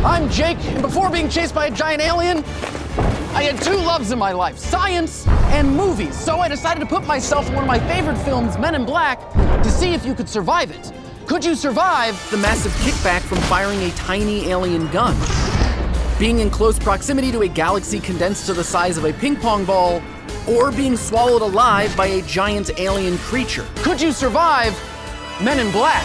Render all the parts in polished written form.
I'm Jake, and before being chased by a giant alien, I had two loves in my life, science and movies. So I decided to put myself in one of my favorite films, Men in Black, to see if you could survive it. Could you survive the massive kickback from firing a tiny alien gun? Being in close proximity to a galaxy condensed to the size of a ping pong ball, or being swallowed alive by a giant alien creature? Could you survive Men in Black?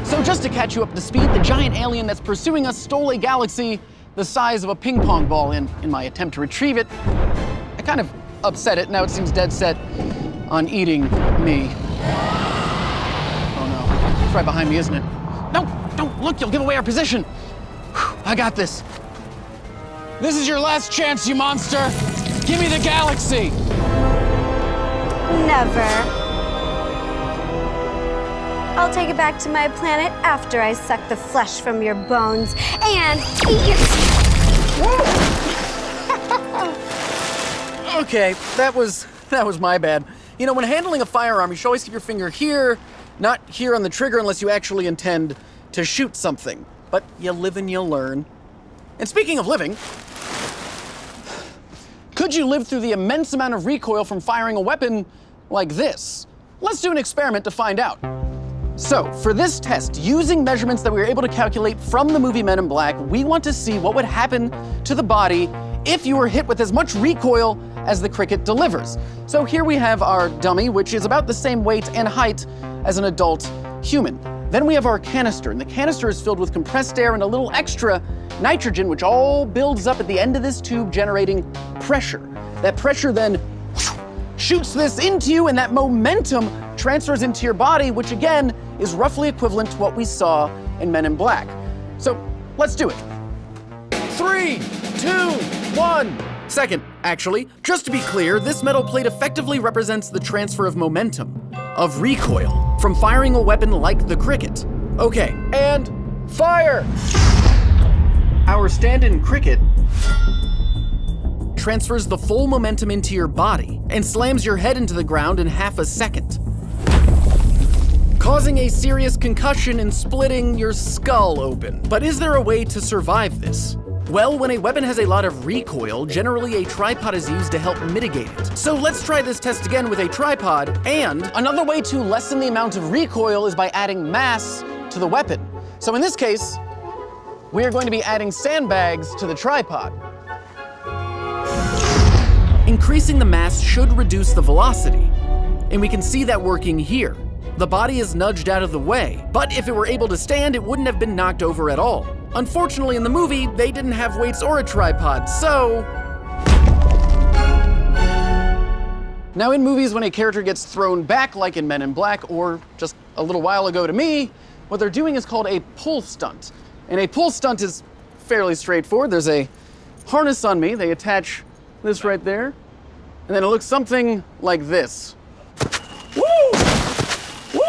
So just to catch you up to speed, the giant alien that's pursuing us stole a galaxy the size of a ping pong ball, and in my attempt to retrieve it, I kind of upset it. Now it seems dead set on eating me. Oh no, it's right behind me, isn't it? No, don't look, you'll give away our position. Whew, I got this. This is your last chance, you monster. Give me the galaxy. Never. I'll take it back to my planet after I suck the flesh from your bones and eat your... Okay, that was my bad. You know, when handling a firearm, you should always keep your finger here, not here on the trigger unless you actually intend to shoot something. But you live and you learn. And speaking of living, could you live through the immense amount of recoil from firing a weapon like this? Let's do an experiment to find out. So, for this test, using measurements that we were able to calculate from the movie Men in Black, we want to see what would happen to the body if you were hit with as much recoil as the cricket delivers. So here we have our dummy, which is about the same weight and height as an adult human. Then we have our canister, and the canister is filled with compressed air and a little extra nitrogen, which all builds up at the end of this tube, generating pressure. That pressure then shoots this into you, and that momentum transfers into your body, which again is roughly equivalent to what we saw in Men in Black. So let's do it. 3, 2, 1. Second, actually, just to be clear, this metal plate effectively represents the transfer of momentum, of recoil, from firing a weapon like the cricket. Okay, and fire! Our stand-in cricket transfers the full momentum into your body and slams your head into the ground in half a second, causing a serious concussion and splitting your skull open. But is there a way to survive this? Well, when a weapon has a lot of recoil, generally a tripod is used to help mitigate it. So let's try this test again with a tripod, and another way to lessen the amount of recoil is by adding mass to the weapon. So in this case, we are going to be adding sandbags to the tripod. Increasing the mass should reduce the velocity, and we can see that working here. The body is nudged out of the way, but if it were able to stand, it wouldn't have been knocked over at all. Unfortunately, in the movie, they didn't have weights or a tripod, so... Now in movies, when a character gets thrown back, like in Men in Black, or just a little while ago to me, what they're doing is called a pull stunt. And a pull stunt is fairly straightforward. There's a harness on me, they attach this right there, and then it looks something like this. Woo! Woo!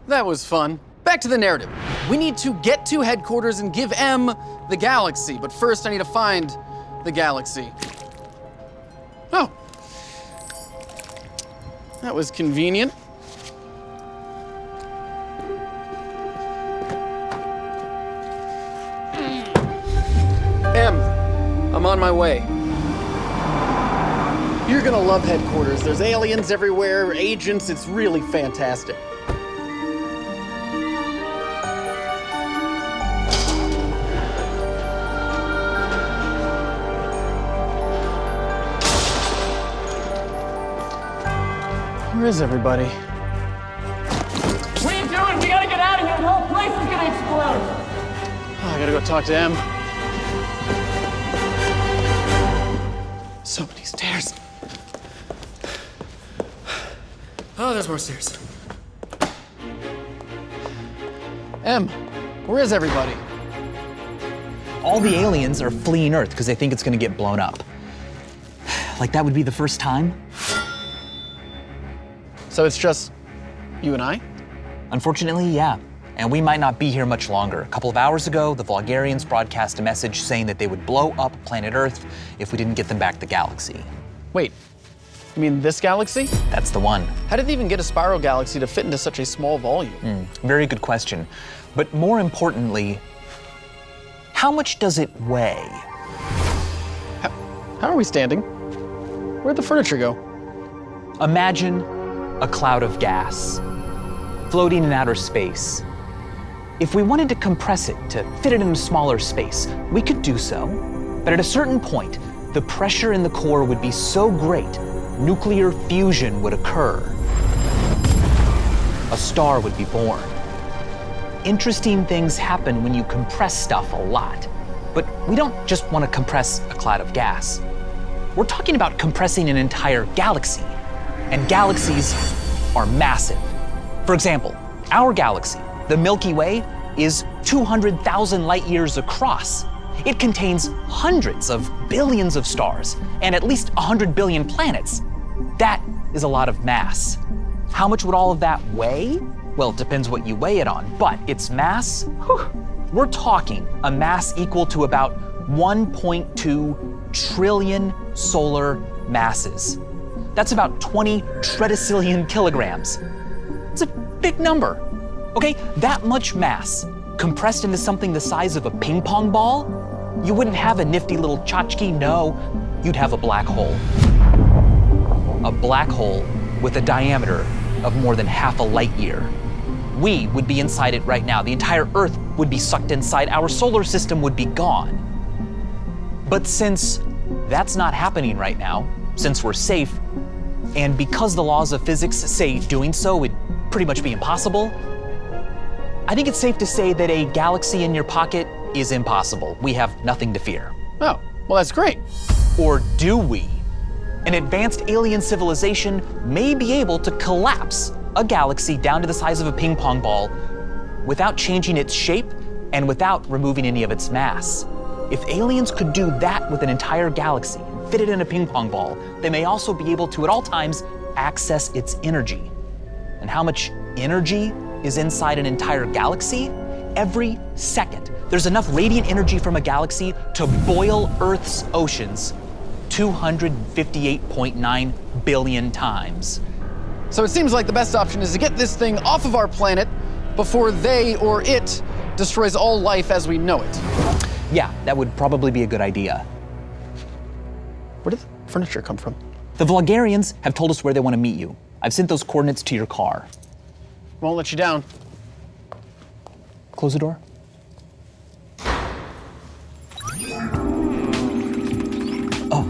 That was fun. Back to the narrative. We need to get to headquarters and give M the galaxy, but first I need to find the galaxy. Oh. That was convenient. M, I'm on my way. You're gonna love headquarters. There's aliens everywhere, agents, it's really fantastic. Where is everybody? What are you doing? We gotta get out of here. The whole place is gonna explode. Oh, I gotta go talk to M. So many stairs. Oh, there's more stairs. M, where is everybody? All the aliens are fleeing Earth because they think it's gonna get blown up. Like that would be the first time? So it's just you and I? Unfortunately, yeah. And we might not be here much longer. A couple of hours ago, the Vulgarians broadcast a message saying that they would blow up planet Earth if we didn't get them back the galaxy. Wait, you mean this galaxy? That's the one. How did they even get a spiral galaxy to fit into such a small volume? Very good question. But more importantly, how much does it weigh? How are we standing? Where'd the furniture go? Imagine a cloud of gas floating in outer space. If we wanted to compress it to fit it in a smaller space, we could do so. But at a certain point, the pressure in the core would be so great, nuclear fusion would occur. A star would be born. Interesting things happen when you compress stuff a lot. But we don't just want to compress a cloud of gas. We're talking about compressing an entire galaxy. And galaxies are massive. For example, our galaxy, the Milky Way, is 200,000 light years across. It contains hundreds of billions of stars and at least 100 billion planets. That is a lot of mass. How much would all of that weigh? Well, it depends what you weigh it on, but its mass, we're talking a mass equal to about 1.2 trillion solar masses. That's about 20 trillion kilograms. It's a big number. Okay, that much mass compressed into something the size of a ping pong ball, you wouldn't have a nifty little tchotchke, no, you'd have a black hole. A black hole with a diameter of more than half a light year. We would be inside it right now. The entire Earth would be sucked inside. Our solar system would be gone. But since that's not happening right now, since we're safe, and because the laws of physics say doing so would pretty much be impossible, I think it's safe to say that a galaxy in your pocket is impossible. We have nothing to fear. Oh, well, that's great. Or do we? An advanced alien civilization may be able to collapse a galaxy down to the size of a ping pong ball without changing its shape and without removing any of its mass. If aliens could do that with an entire galaxy and fit it in a ping pong ball, they may also be able to, at all times, access its energy. And how much energy is inside an entire galaxy? Every second, there's enough radiant energy from a galaxy to boil Earth's oceans 258.9 billion times. So it seems like the best option is to get this thing off of our planet before they or it destroys all life as we know it. Yeah, that would probably be a good idea. Where did the furniture come from? The Vulgarians have told us where they want to meet you. I've sent those coordinates to your car. Won't let you down. Close the door. Oh.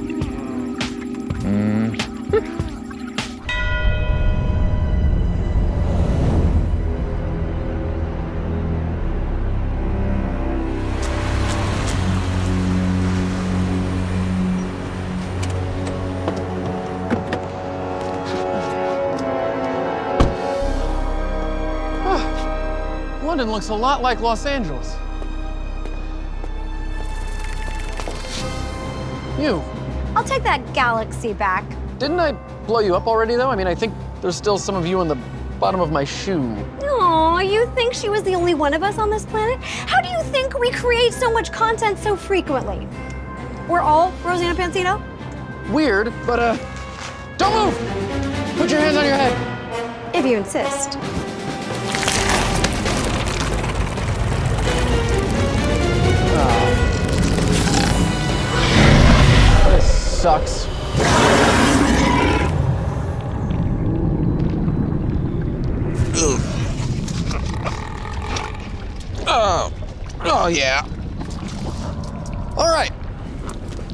London looks a lot like Los Angeles. You. I'll take that galaxy back. Didn't I blow you up already, though? I mean, I think there's still some of you on the bottom of my shoe. Oh, you think she was the only one of us on this planet? How do you think we create so much content so frequently? We're all Rosanna Pansino? Weird, but don't move! Put your hands on your head. If you insist. This sucks. Oh yeah. All right.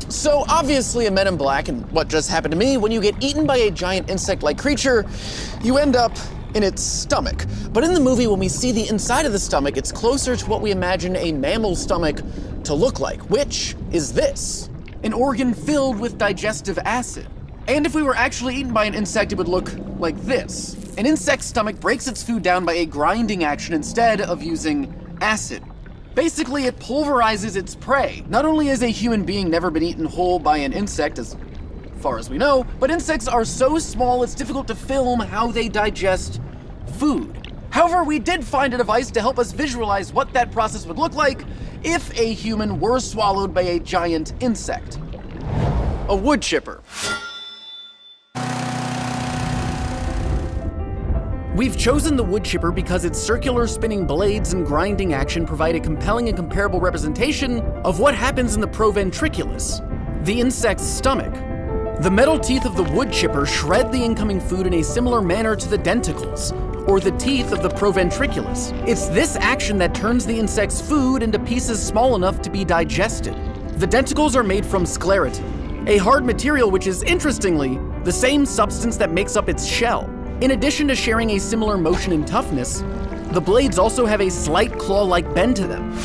So obviously a Men in Black, and what just happened to me, when you get eaten by a giant insect-like creature, you end up in its stomach. But in the movie, when we see the inside of the stomach, it's closer to what we imagine a mammal's stomach to look like, which is this. An organ filled with digestive acid. And if we were actually eaten by an insect, it would look like this. An insect's stomach breaks its food down by a grinding action instead of using acid. Basically, it pulverizes its prey. Not only has a human being never been eaten whole by an insect, as far as we know, but insects are so small it's difficult to film how they digest food. However, we did find a device to help us visualize what that process would look like if a human were swallowed by a giant insect. A wood chipper. We've chosen the wood chipper because its circular spinning blades and grinding action provide a compelling and comparable representation of what happens in the proventriculus, the insect's stomach. The metal teeth of the wood chipper shred the incoming food in a similar manner to the denticles, or the teeth of the proventriculus. It's this action that turns the insect's food into pieces small enough to be digested. The denticles are made from sclerotin, a hard material which is, interestingly, the same substance that makes up its shell. In addition to sharing a similar motion and toughness, the blades also have a slight claw-like bend to them,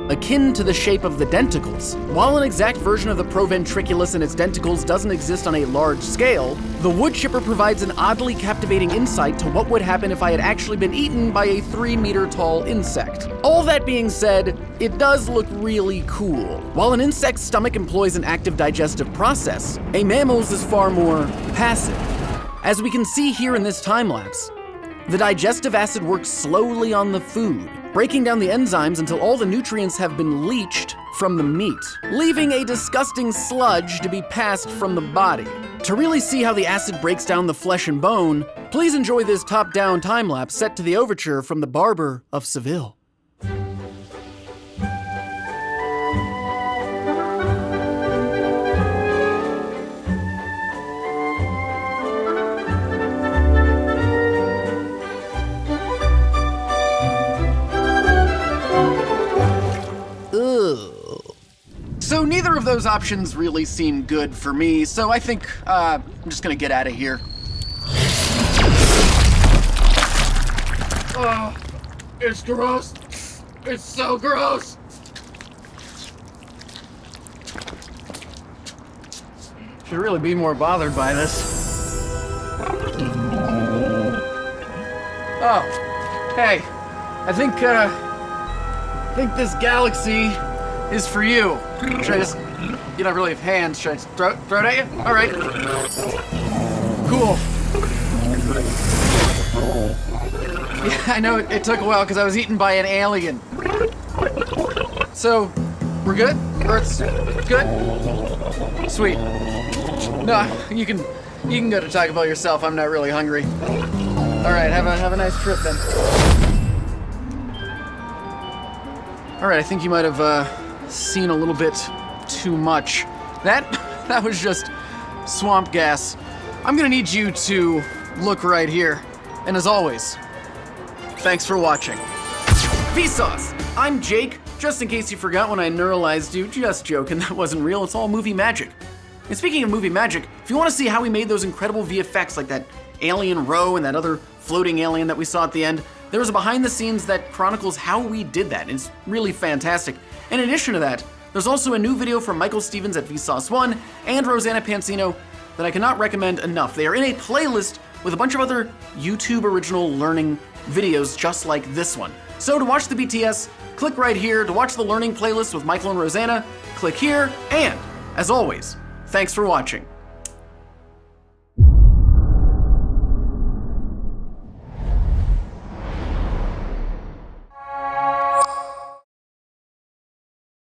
akin to the shape of the denticles. While an exact version of the proventriculus and its denticles doesn't exist on a large scale, the wood chipper provides an oddly captivating insight to what would happen if I had actually been eaten by a 3-meter-tall insect. All that being said, it does look really cool. While an insect's stomach employs an active digestive process, a mammal's is far more passive. As we can see here in this time-lapse, the digestive acid works slowly on the food, breaking down the enzymes until all the nutrients have been leached from the meat, leaving a disgusting sludge to be passed from the body. To really see how the acid breaks down the flesh and bone, please enjoy this top-down time-lapse set to the overture from The Barber of Seville. So neither of those options really seem good for me, so I think I'm just gonna get out of here. Oh, it's gross. It's so gross. Should really be more bothered by this. Oh, hey, I think this galaxy is for you. Should I just, you don't really have hands, should I just throw it at you? All right. Cool. Yeah, I know it took a while because I was eaten by an alien. So, we're good? Or it's good? Sweet. No, you can go to Taco Bell yourself. I'm not really hungry. All right, have a nice trip then. All right, I think you might have seen a little bit too much. That was just swamp gas. I'm gonna need you to look right here. And as always, thanks for watching. Vsauce! I'm Jake. Just in case you forgot when I neuralized you, just joking, that wasn't real, it's all movie magic. And speaking of movie magic, if you want to see how we made those incredible VFX like that alien row and that other floating alien that we saw at the end, there was a behind the scenes that chronicles how we did that. It's really fantastic. In addition to that, there's also a new video from Michael Stevens at Vsauce1 and Rosanna Pansino that I cannot recommend enough. They are in a playlist with a bunch of other YouTube original learning videos just like this one. So to watch the BTS, click right here. To watch the learning playlist with Michael and Rosanna, click here. And as always, thanks for watching.